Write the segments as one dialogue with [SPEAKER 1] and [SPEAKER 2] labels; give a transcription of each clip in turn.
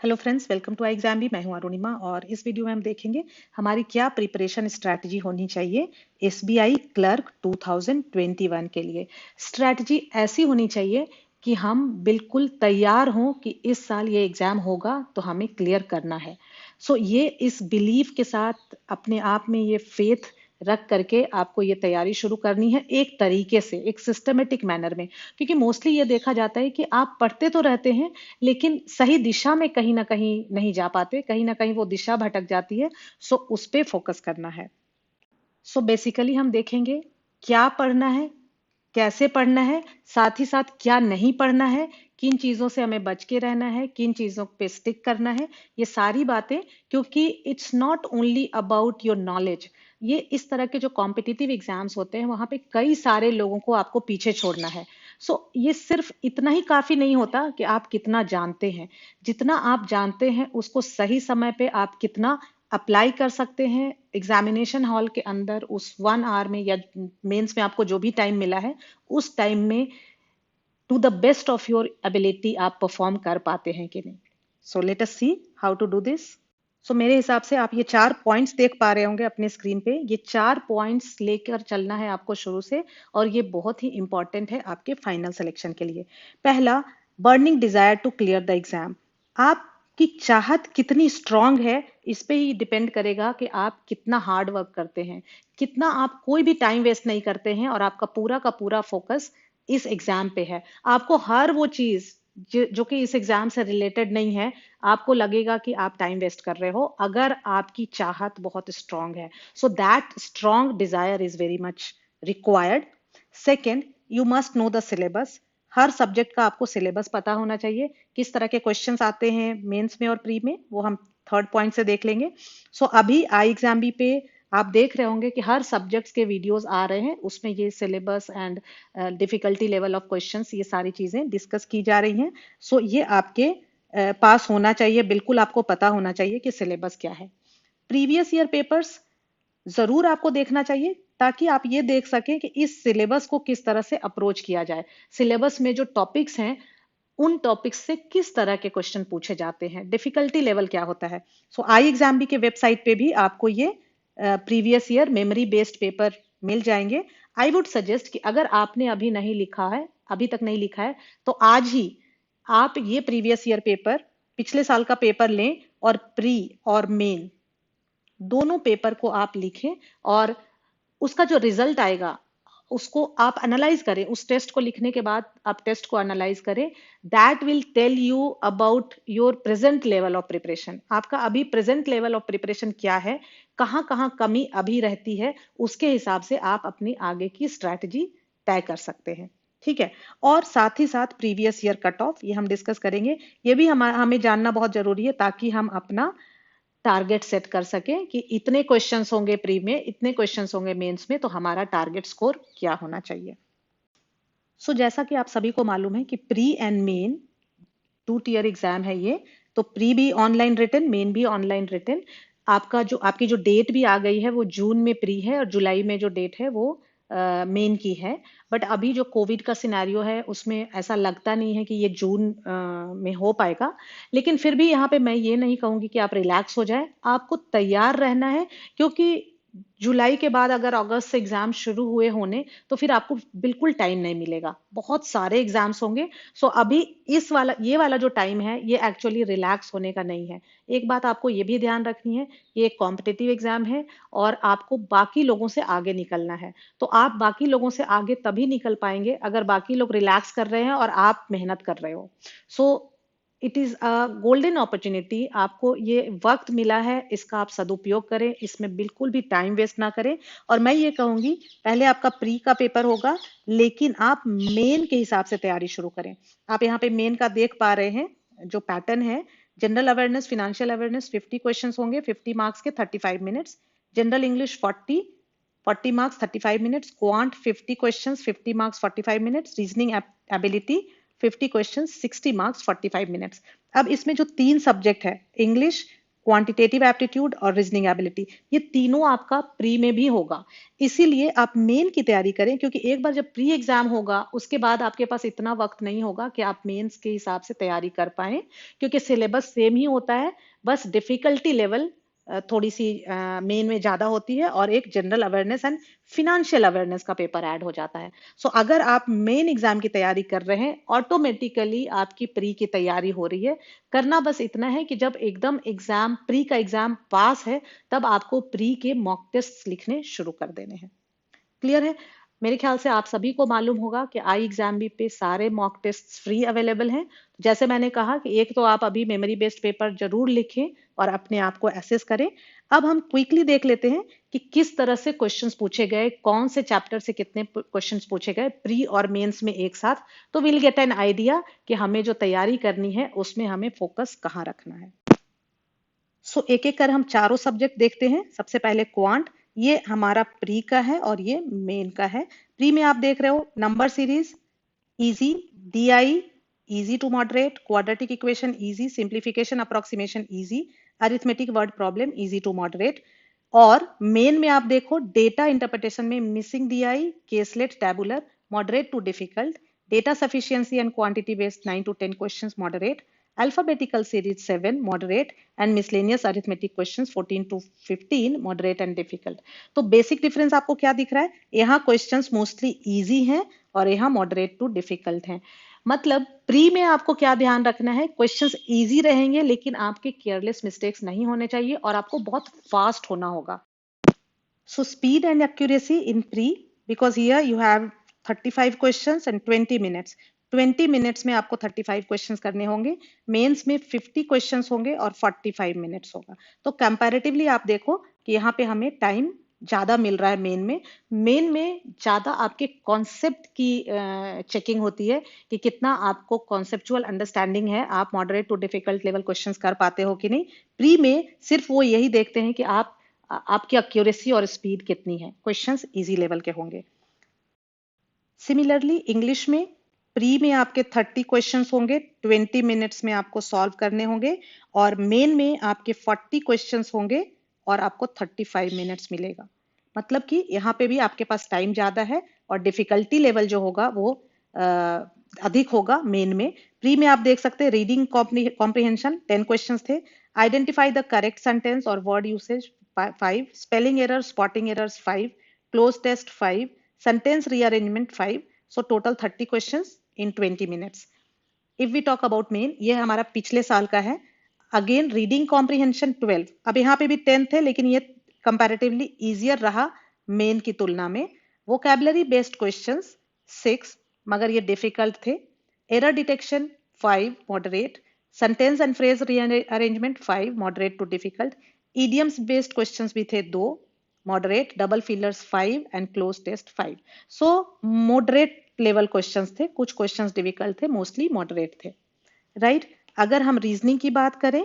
[SPEAKER 1] Hello friends, welcome to I exam भी। मैं हूं अरुणिमा और इस वीडियो में हम देखेंगे हमारी क्या प्रिपरेशन स्ट्रैटेजी होनी चाहिए एसबीआई क्लर्क 2021 के लिए। स्ट्रैटेजी ऐसी होनी चाहिए कि हम बिल्कुल तैयार हों कि इस साल ये एग्जाम होगा तो हमें क्लियर करना है। ये इस बिलीव के साथ अपने आप में ये फेथ रख करके आपको ये तैयारी शुरू करनी है, एक तरीके से, एक सिस्टमेटिक मैनर में। क्योंकि मोस्टली ये देखा जाता है कि आप पढ़ते तो रहते हैं लेकिन सही दिशा में कहीं ना कहीं नहीं जा पाते, कहीं ना कहीं वो दिशा भटक जाती है। उस पे फोकस करना है। बेसिकली हम देखेंगे क्या पढ़ना है, कैसे पढ़ना है, साथ ही साथ क्या नहीं पढ़ना है, किन चीजों से हमें बच के रहना है, किन चीजों पे स्टिक करना है, ये सारी बातें। क्योंकि it's not only about your knowledge. ये इस तरह के जो कॉम्पिटिटिव एग्जाम्स होते हैं वहां पे कई सारे लोगों को आपको पीछे छोड़ना है। ये सिर्फ इतना ही काफी नहीं होता कि आप कितना जानते हैं। जितना आप जानते हैं उसको सही समय पे आप कितना अप्लाई कर सकते हैं एग्जामिनेशन हॉल के अंदर उस 1 आवर में या मेंस में आपको जो भी टाइम मिला है उस टाइम में to the best of your ability आप परफॉर्म कर पाते हैं कि नहीं। Let us see how to do this. मेरे हिसाब से आप ये 4 पॉइंट्स देख पा रहे होंगे अपने स्क्रीन पे। ये 4 पॉइंट्स लेकर चलना है आपको शुरू से और ये बहुत ही इंपॉर्टेंट है आपके फाइनल सिलेक्शन के लिए। पहला, burning desire to clear the exam. आपकी चाहत कितनी स्ट्रांग है इस पे ही डिपेंड करेगा कि आप कितना हार्ड वर्क करते हैं, कितना आप कोई भी टाइम वेस्ट नहीं करते हैं और आपका पूरा का पूरा फोकस इस एग्जाम पे है। आपको हर वो चीज जो कि इस एग्जाम से रिलेटेड नहीं है, आपको लगेगा कि आप टाइम वेस्ट कर रहे हो अगर आपकी चाहत बहुत स्ट्रांग है। That strong desire is very much required. Second, you must know the syllabus. Her subject का आपको सिलेबस पता होना चाहिए, किस तरह के क्वेश्चंस आते हैं मेंस में और प्री में, वो हम थर्ड पॉइंट से देख लेंगे। अभी आई एग्जाम भी पे आप देख रहे होंगे कि हर सब्जेक्ट्स के वीडियोस आ रहे हैं, उसमें ये syllabus and difficulty level of questions, ये सारी चीजें डिस्कस की जा रही हैं। ये आपके पास होना चाहिए, बिल्कुल आपको पता होना चाहिए कि सिलेबस क्या है। प्रीवियस ईयर पेपर्स जरूर आपको देखना चाहिए ताकि आप ये देख सकें कि इस सिलेबस को किस तरह से अप्रोच किया जाए। सिलेबस में जो टॉपिक्स हैं उन टॉपिक्स से किस तरह के क्वेश्चन पूछे जाते हैं, डिफिकल्टी लेवल क्या होता है। आई एग्जाम बी के वेबसाइट पे भी आपको ये previous year memory based paper मिल जाएंगे। आई वुड सजेस्ट कि अगर आपने अभी नहीं लिखा है, अभी तक नहीं लिखा है, तो आज ही आप ये प्रीवियस ईयर पेपर, पिछले साल का पेपर लें और प्री और मेन दोनों पेपर को आप लिखें और उसका जो रिजल्ट आएगा उसको आप एनालाइज करें। उस टेस्ट को लिखने के बाद आप टेस्ट को एनालाइज करें। That will tell you about your present level of preparation. आपका अभी प्रेजेंट लेवल ऑफ प्रिपरेशन क्या है, कहाँ कहाँ कमी अभी रहती है, उसके हिसाब से आप अपनी आगे की स्ट्रैटेजी तय कर सकते हैं। ठीक है। और साथ ही साथ प्रीवियस ईयर कट ऑफ ये हम डिस्कस करेंगे। ये भी हमें जानना बहुत जरूरी है ताकि हम अपना टारगेट सेट कर सकें कि इतने क्वेश्चंस होंगे प्री में, इतने क्वेश्चंस होंगे मेंस में, तो हमारा टारगेट स्कोर क्या होना चाहिए। जैसा कि आप सभी को मालूम है कि pre and main 2 tier exam है ये। प्री भी ऑनलाइन रिटन, मेन भी ऑनलाइन रिटन। आपकी जो डेट भी आ गई है वो जून में प्री है और जुलाई में जो डेट है वो मेन की है। बट अभी जो कोविड का सिनेरियो है उसमें ऐसा लगता नहीं है कि ये जून में हो पाएगा। लेकिन फिर भी यहाँ पे मैं ये नहीं कहूंगी कि आप रिलैक्स हो जाए, आपको तैयार रहना है। क्योंकि जुलाई के बाद अगर अगस्त से एग्जाम शुरू हुए होने तो फिर आपको बिल्कुल टाइम नहीं मिलेगा, बहुत सारे एग्जाम्स होंगे। अभी ये वाला जो टाइम है ये एक्चुअली रिलैक्स होने का नहीं है। एक बात आपको ये भी ध्यान रखनी है, ये एक कॉम्पिटिटिव एग्जाम है और आपको बाकी लोगों से आगे निकलना है। आप बाकी लोगों से आगे तभी निकल पाएंगे अगर बाकी लोग रिलैक्स कर रहे हैं और आप मेहनत कर रहे हो। It is a golden opportunity. आपको ये वक्त मिला है, इसका आप सदुपयोग करें, इसमें बिल्कुल भी टाइम वेस्ट ना करें। और मैं ये कहूंगी पहले आपका प्री का पेपर होगा लेकिन आप मेन के हिसाब से तैयारी शुरू करें। आप यहाँ पे मेन का देख पा रहे हैं जो पैटर्न है। General awareness, financial awareness 50 questions होंगे, 50 मार्क्स के 35 minutes. General English 40 marks 35 minutes. Quant 50 questions 50 marks 45 minutes. Reasoning ability 50 questions 60 marks 45 minutes. अब इसमें जो 3 सब्जेक्ट है, इंग्लिश, क्वांटिटेटिव एप्टीट्यूड और रीजनिंग एबिलिटी, ये तीनों आपका प्री में भी होगा। इसीलिए आप मेन की तैयारी करें, क्योंकि एक बार जब प्री एग्जाम होगा उसके बाद आपके पास इतना वक्त नहीं होगा कि आप मेंस के हिसाब से तैयारी कर पाए, क्योंकि सिलेबस सेम ही होता है, बस डिफिकल्टी लेवल थोड़ी सी मेन में ज्यादा होती है और एक general awareness and financial awareness का पेपर ऐड हो जाता है। सो अगर आप मेन एग्जाम की तैयारी कर रहे हैं, ऑटोमेटिकली आपकी प्री की तैयारी हो रही है। करना बस इतना है कि जब एकदम एग्जाम प्री का एग्जाम पास है, तब आपको प्री के मॉक टेस्ट लिखने शुरू कर देने हैं। क्लियर है? मेरे ख्याल से आप सभी को मालूम होगा कि आई एग्जाम बी पे सारे मॉक टेस्ट फ्री अवेलेबल हैं। जैसे मैंने कहा कि एक तो आप अभी मेमोरी बेस्ड पेपर जरूर लिखें और अपने आप को एसेस करें। अब हम क्विकली देख लेते हैं कि किस तरह से क्वेश्चंस पूछे गए, कौन से चैप्टर से कितने क्वेश्चंस पूछे गए प्री और मेंस में एक साथ, तो विल गेट एन आइडिया कि हमें जो तैयारी करनी है उसमें हमें फोकस कहाँ रखना है। सो एक एक कर हम चारों सब्जेक्ट देखते हैं। सबसे पहले क्वांट, ये हमारा प्री का है और ये मेन का है। प्री में आप देख रहे हो number series easy, DI easy to moderate, quadratic equation easy, simplification approximation easy, arithmetic word problem easy to moderate. और मेन में आप देखो डेटा इंटरप्रिटेशन में missing DI, caselet, tabular moderate to difficult, data sufficiency and quantity based 9 to 10 questions moderate, alphabetical series 7 moderate and miscellaneous arithmetic questions 14 to 15 moderate and difficult। तो basic difference आपको क्या दिख रहा है? यहाँ क्वेश्चंस मोस्टली इजी हैं और यहाँ मॉडरेट टू डिफिकल्ट हैं। मतलब प्री में आपको क्या ध्यान रखना है, क्वेश्चंस इजी रहेंगे लेकिन आपके केयरलेस मिस्टेक्स नहीं होने चाहिए और आपको बहुत फास्ट होना होगा। So speed and accuracy in pre, because here you have 35 questions and 20 minutes। 20 minutes में आपको 35 questions करने होंगे, मेंस में 50 questions होंगे और 45 minutes होगा। तो कंपैरेटिवली आप देखो कि यहाँ पे हमें टाइम ज्यादा मिल रहा है मेन में ज्यादा आपके कॉन्सेप्ट की चेकिंग होती है कि कितना आपको कॉन्सेप्चुअल अंडरस्टैंडिंग है, आप moderate to difficult level questions कर पाते हो कि नहीं। प्री में सिर्फ वो यही देखते हैं कि आपकी एक्यूरेसी और स्पीड कितनी है, क्वेश्चंस इजी लेवल के होंगे। सिमिलरली इंग्लिश में प्री में आपके 30 क्वेश्चंस होंगे, 20 मिनट्स में आपको सॉल्व करने होंगे और मेन में आपके 40 क्वेश्चंस होंगे और आपको 35 मिनट्स मिलेगा। मतलब कि यहाँ पे भी आपके पास टाइम ज्यादा है और डिफिकल्टी लेवल जो होगा वो अधिक होगा मेन में। प्री में आप देख सकते हैं रीडिंग कॉम्प्रिहेंशन 10 क्वेश्चंस थे, आइडेंटिफाई द करेक्ट सेंटेंस और word usage 5, spelling errors, spotting errors 5, close test 5, sentence rearrangement 5। So total 30 questions in 20 minutes। If we talk about main, ये हमारा पिछले साल का है। अगेन रीडिंग कॉम्प्रिहेंशन 12, अब यहाँ पे भी 10 थे लेकिन ये कंपैरेटिवली इजियर रहा मेन की तुलना में। वोकैबुलरी बेस्ड क्वेश्चंस 6 मगर ये डिफिकल्ट थे। Error detection 5 moderate, sentence and phrase rearrangement 5 moderate to difficult, idioms based questions भी थे 2 moderate, double fillers 5 and cloze test 5। So moderate level questions थे, कुछ क्वेश्चंस डिफिकल्ट थे, मोस्टली मॉडरेट थे, right. अगर हम रीजनिंग की बात करें,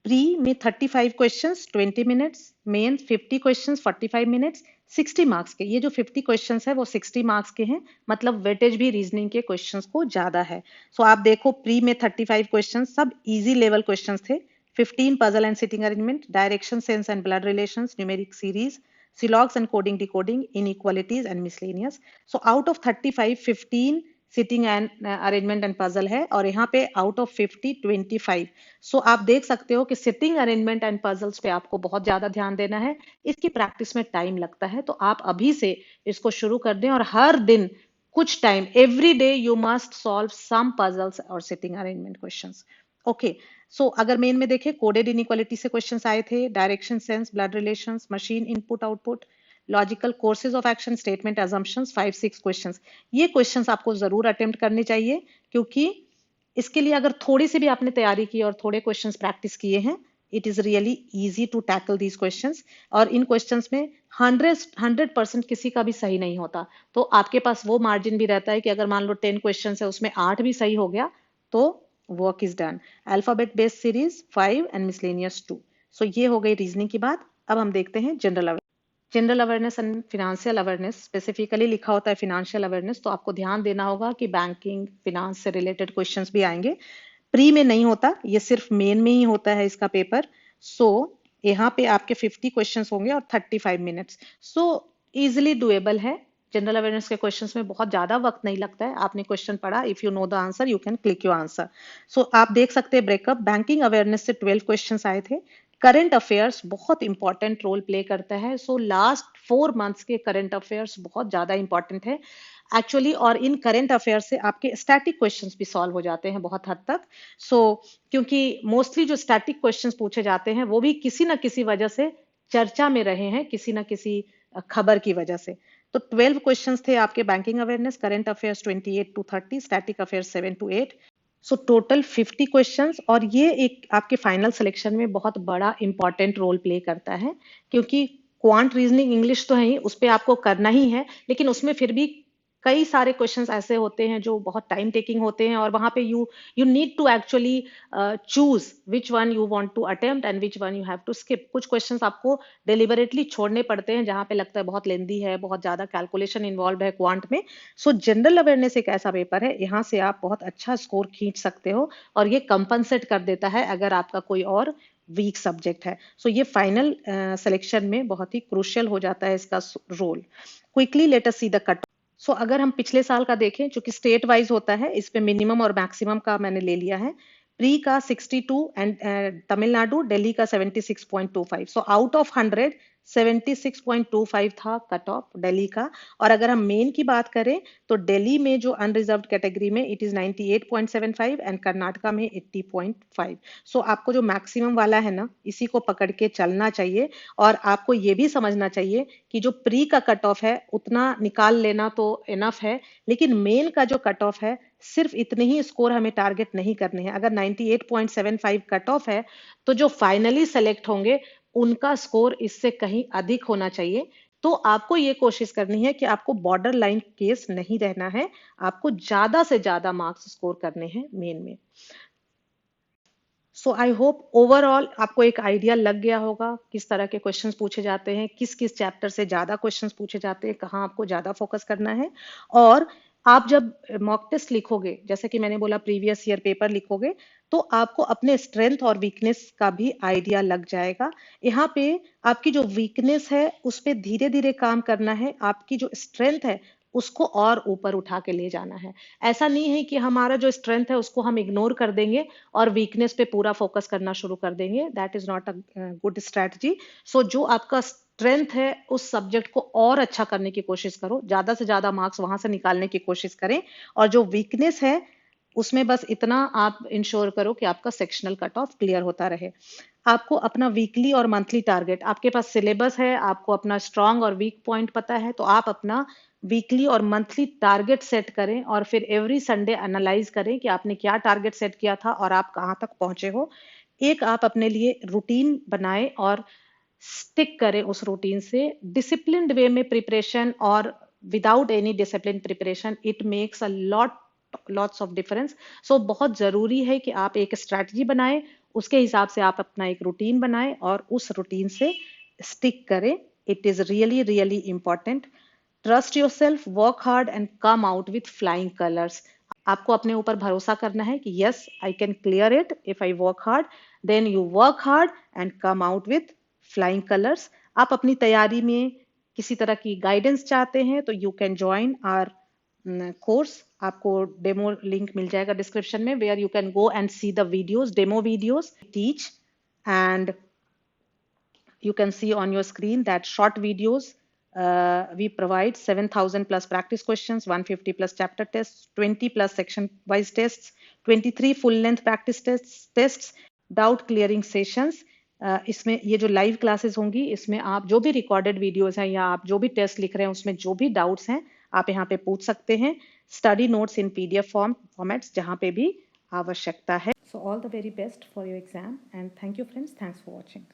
[SPEAKER 1] प्री में 35 questions 20 minutes, main 50 questions 45 minutes, 60 marks के। ये जो 50 क्वेश्चंस है वो 60 मार्क्स के हैं, मतलब वेटेज भी रीजनिंग के क्वेश्चंस को ज्यादा है। सो आप देखो प्री में 35 क्वेश्चंस सब इजी लेवल क्वेश्चंस थे, 15 puzzle and sitting arrangement, direction, sense and blood relations, numeric series, silogs and coding decoding, inequalities and miscellaneous। So out of 35, 15 sitting and arrangement and puzzle है और यहाँ पे out of 50 25। सो आप देख सकते हो कि सिटिंग अरेंजमेंट एंड पजल्स पे आपको बहुत ज्यादा ध्यान देना है, इसकी प्रैक्टिस में टाइम लगता है, तो आप अभी से इसको शुरू कर दें और हर दिन कुछ time, every day you must solve some puzzles और sitting arrangement questions. Okay, so अगर मेन में देखें कोडेड इनइक्वालिटी से क्वेश्चंस आए थे, direction, sense, blood relations, machine input output, logical courses of action, statement, assumptions, 5-6 questions. ये questions आपको जरूर अटेम्प्ट करने चाहिए, क्योंकि इसके लिए अगर थोड़ी सी भी आपने तैयारी की और थोड़े क्वेश्चंस प्रैक्टिस किए हैं, it is really easy to tackle these questions. और इन क्वेश्चंस में 100% किसी का भी सही नहीं होता, तो आपके पास वो मार्जिन भी रहता है कि अगर मान लो 10 क्वेश्चन है उसमें 8 भी सही हो गया तो work is done. Alphabet based series 5 and miscellaneous 2। सो ये हो गई रीजनिंग की बात। अब हम देखते हैं general awareness and financial awareness. Specifically लिखा होता है फिनेंशियल अवेयरनेस, तो आपको ध्यान देना होगा कि बैंकिंग, फिनांस से रिलेटेड क्वेश्चंस भी आएंगे। प्री में नहीं होता, ये सिर्फ मेन में ही होता है इसका पेपर। सो यहाँ पे आपके 50 क्वेश्चंस होंगे और 35 मिनट्स। सो इजिली डुएबल है। जनरल अवेयरनेस के क्वेश्चंस में बहुत ज्यादा वक्त नहीं लगता है। आपने क्वेश्चन पढ़ा, if you know the answer you can click your answer. So आप देख सकते हैं ब्रेकअप। बैंकिंग अवेयरनेस से 12 क्वेश्चंस आए थे। करंट अफेयर्स बहुत इंपॉर्टेंट रोल प्ले करता है। सो लास्ट 4 मंथ्स के करंट अफेयर्स बहुत ज्यादा इंपॉर्टेंट है एक्चुअली। और इन करंट अफेयर से आपके स्टैटिक क्वेश्चंस भी सॉल्व हो जाते हैं बहुत हद तक। क्योंकि मोस्टली जो स्टैटिक क्वेश्चंस पूछे जाते हैं वो भी किसी ना किसी वजह से चर्चा में रहे हैं, किसी ना किसी खबर की वजह से। तो 12 क्वेश्चंस थे आपके banking awareness, current affairs 28 to 30, static affairs 7 to 8। So total 50 questions. और ये एक आपके फाइनल सिलेक्शन में बहुत बड़ा इंपॉर्टेंट रोल प्ले करता है, क्योंकि क्वांट रीजनिंग इंग्लिश तो है ही, उस पर आपको करना ही है, लेकिन उसमें फिर भी कई सारे क्वेश्चंस ऐसे होते हैं जो बहुत टाइम टेकिंग होते हैं, और वहां पे you need to actually choose which one you want to attempt and which one you have to skip. कुछ क्वेश्चंस आपको डिलिबरेटली छोड़ने पड़ते हैं जहां पे लगता है बहुत लेंदी है, बहुत ज्यादा कैलकुलेशन इन्वॉल्व है क्वांट में। सो जनरल अवेयरनेस एक ऐसा पेपर है, यहाँ से आप बहुत अच्छा स्कोर खींच सकते हो, और ये कंपनसेट कर देता है अगर आपका कोई और वीक सब्जेक्ट है। सो ये फाइनल सिलेक्शन में बहुत ही क्रूशियल हो जाता है इसका role. Quickly let us see the cut. So अगर हम पिछले साल का देखें, जो कि स्टेट वाइज होता है, इस पे मिनिमम और मैक्सिमम का मैंने ले लिया है। प्री का 62 एंड तमिलनाडु, दिल्ली का 76.25। सो आउट ऑफ 100 76.25 था कट ऑफ दिल्ली का। और अगर हम मेन की बात करें तो दिल्ली में जो अनरिजर्व्ड कैटेगरी में इट इज 98.75 एंड कर्नाटका में 80.5। सो आपको जो मैक्सिमम वाला है ना, इसी को पकड़ के चलना चाहिए। और आपको ये भी समझना चाहिए कि जो प्री का कट ऑफ है उतना निकाल लेना तो इनफ है, लेकिन मेन का जो कट ऑफ है सिर्फ इतने ही स्कोर हमें टारगेट नहीं करने हैं। अगर 98.75 कट ऑफ है तो जो फाइनली सेलेक्ट होंगे उनका स्कोर इससे कहीं अधिक होना चाहिए। तो आपको ये कोशिश करनी है कि आपको बॉर्डर लाइन केस नहीं रहना है, आपको ज्यादा से ज्यादा मार्क्स स्कोर करने हैं मेन में। सो आई होप ओवरऑल आपको एक आइडिया लग गया होगा किस तरह के क्वेश्चंस पूछे जाते हैं, किस किस चैप्टर से ज्यादा क्वेश्चंस पूछे जाते हैं, कहाँ आपको ज्यादा फोकस करना है। और आप जब मॉक टेस्ट लिखोगे, जैसे कि मैंने बोला प्रीवियस ईयर पेपर लिखोगे, तो आपको अपने स्ट्रेंथ और वीकनेस का भी आइडिया लग जाएगा। यहाँ पे आपकी जो वीकनेस है उस पर धीरे धीरे काम करना है, आपकी जो स्ट्रेंथ है उसको और ऊपर उठा के ले जाना है। ऐसा नहीं है कि हमारा जो स्ट्रेंथ है उसको हम इग्नोर कर देंगे और वीकनेस पे पूरा फोकस करना शुरू कर देंगे। That is not a good strategy. So जो आपका स्ट्रेंथ है उस सब्जेक्ट को और अच्छा करने की कोशिश करो, ज्यादा से ज्यादा मार्क्स वहां से निकालने की कोशिश करें। और जो वीकनेस है उसमें बस इतना आप इंश्योर करो कि आपका सेक्शनल कट ऑफ क्लियर होता रहे। आपको अपना वीकली और मंथली टारगेट, आपके पास सिलेबस है, आपको अपना स्ट्रांग और वीक पॉइंट पता है, तो आप अपना वीकली और मंथली टारगेट सेट करें और फिर एवरी संडे एनालाइज करें कि आपने क्या टारगेट सेट किया था और आप कहाँ तक पहुंचे हो। एक आप अपने लिए रूटीन बनाएं और स्टिक करें उस रूटीन से। डिसिप्लिन्ड वे में प्रिपरेशन और without any discipline preparation, it makes a lots of difference. So बहुत जरूरी है कि आप एक स्ट्रैटेजी बनाएं, उसके हिसाब से आप अपना एक रूटीन बनाएं और उस रूटीन से स्टिक करें। It is really really important. Trust yourself, work hard and come out with flying colours. आपको अपने ऊपर भरोसा करना है कि yes I can clear it if I work hard. Then you work hard and come out with flying colours. आप अपनी तैयारी में किसी तरह की गाइडेंस चाहते हैं तो you can join our course. आपको डेमो लिंक मिल जाएगा डिस्क्रिप्शन में, where you can go and see the videos, demo videos teach. And you can see on your screen that short videos, we provide 7,000 plus practice questions, 150 plus chapter tests, 20 plus section wise tests, 23 full length practice tests, doubt clearing sessions। इसमें ये जो live classes होंगी इसमें आप जो भी recorded videos हैं या आप जो भी टेस्ट लिख रहे हैं उसमें जो भी डाउट्स हैं आप यहाँ पे पूछ सकते हैं। स्टडी नोट्स इन पीडीएफ फॉर्मेट्स जहाँ पे भी आवश्यकता है। So all the very best for your exam and thank you friends, thanks for watching.